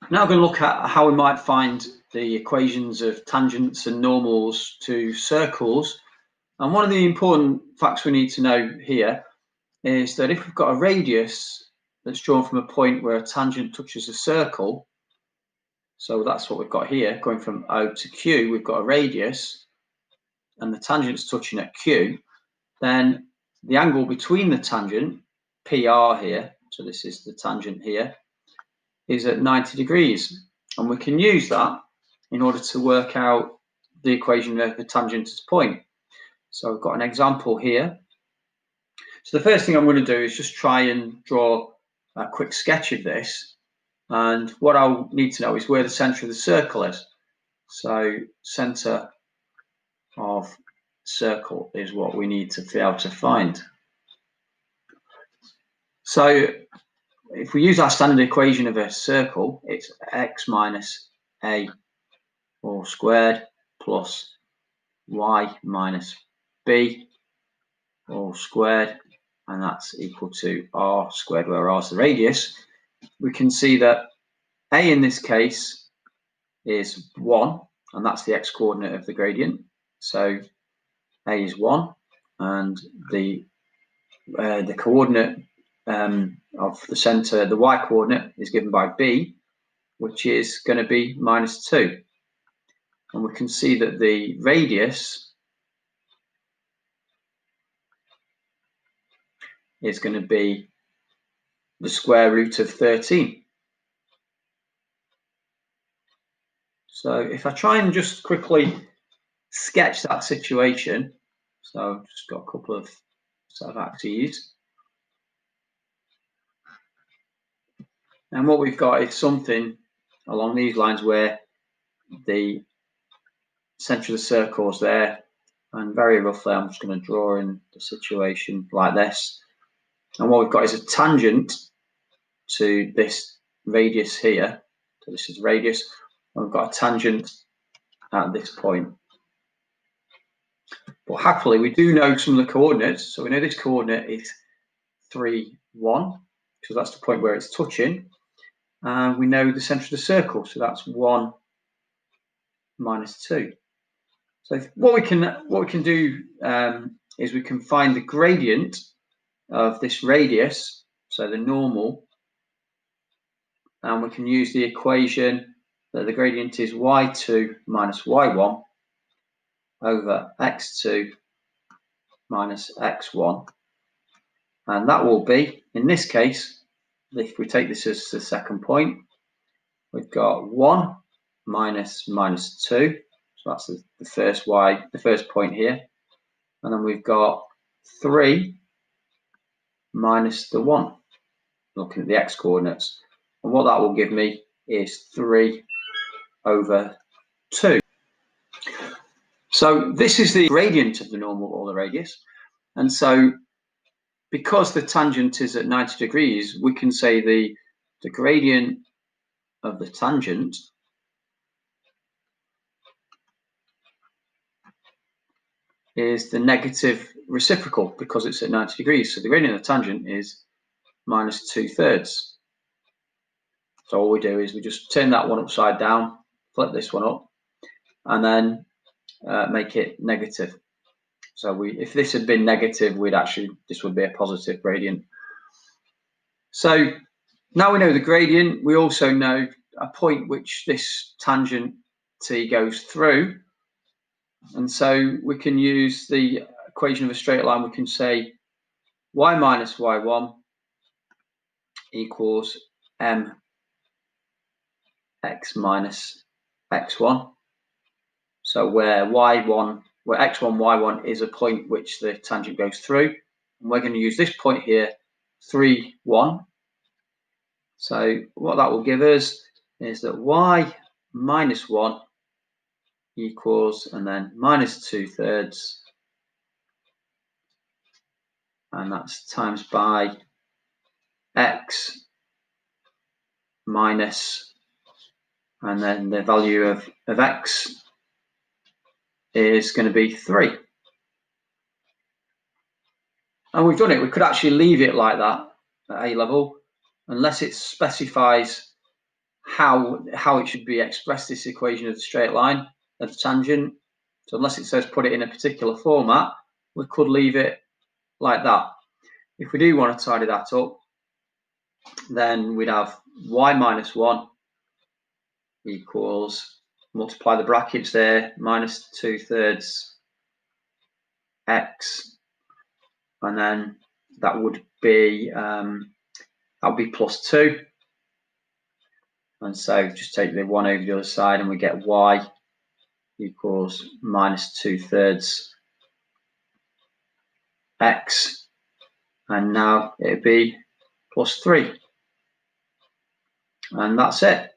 Now I'm going to look at how we might find the equations of tangents and normals to circles. And one of the important facts we need to know here is that if we've got a radius that's drawn from a point where a tangent touches a circle, so that's what we've got here, going from O to Q, we've got a radius, and the tangent's touching at Q, then the angle between the tangent, PR here, so this is the tangent here, is at 90 degrees. And we can use that in order to work out the equation of the tangent at a point. So I've got an example here. So the first thing I'm going to do is just try and draw a quick sketch of this. And what I'll need to know is where the center of the circle is. So center of circle is what we need to be able to find. So if we use our standard equation of a circle, it's x minus a all squared plus y minus b all squared, and that's equal to r squared, where r is the radius. We can see that a in this case is 1, and that's the x-coordinate of the gradient. So a is 1, and the coordinate of the center, the y-coordinate, is given by b, which is going to be minus 2. And we can see that the radius is going to be the square root of 13. So if I try and just quickly sketch that situation, so I've just got a couple of set of axes. And what we've got is something along these lines where the center of the circle is there, and very roughly I'm just going to draw in the situation like this. And what we've got is a tangent to this radius here. So this is radius, and we've got a tangent at this point. But happily, we do know some of the coordinates. So we know this coordinate is 3, 1, because that's the point where it's touching. And we know the center of the circle, so that's 1 minus 2. So what we can do is we can find the gradient of this radius, so the normal, and we can use the equation that the gradient is y2 minus y1 over x2 minus x1, and that will be, in this case, if we take this as the second point, we've got 1 minus 2, so that's the first point here, and then we've got 3 minus the 1, looking at the x coordinates, and what that will give me is 3 over 2. So this is the gradient of the normal or the radius, and so because the tangent is at 90 degrees, we can say the gradient of the tangent is the negative reciprocal because it's at 90 degrees. So the gradient of the tangent is minus 2/3. So all we do is we just turn that one upside down, flip this one up, and then make it negative. So if this had been negative, this would be a positive gradient. So now we know the gradient, we also know a point which this tangent t goes through. And so we can use the equation of a straight line. We can say y minus y1 equals m x minus x1. So where x1, y1 is a point which the tangent goes through, and we're going to use this point here, 3, 1. So what that will give us is that y minus 1 equals, and then minus 2/3, and that's times by x minus, and then the value of x is going to be 3. And we've done it. We could actually leave it like that at A level, unless it specifies how it should be expressed, this equation of the straight line of the tangent. So unless it says put it in a particular format, we could leave it like that. If we do want to tidy that up, then we'd have y minus 1 equals, multiply the brackets there, minus 2/3 x, and then that would be plus 2. And so just take the 1 over the other side and we get y equals minus 2/3 x, and now it'd be plus 3. And that's it.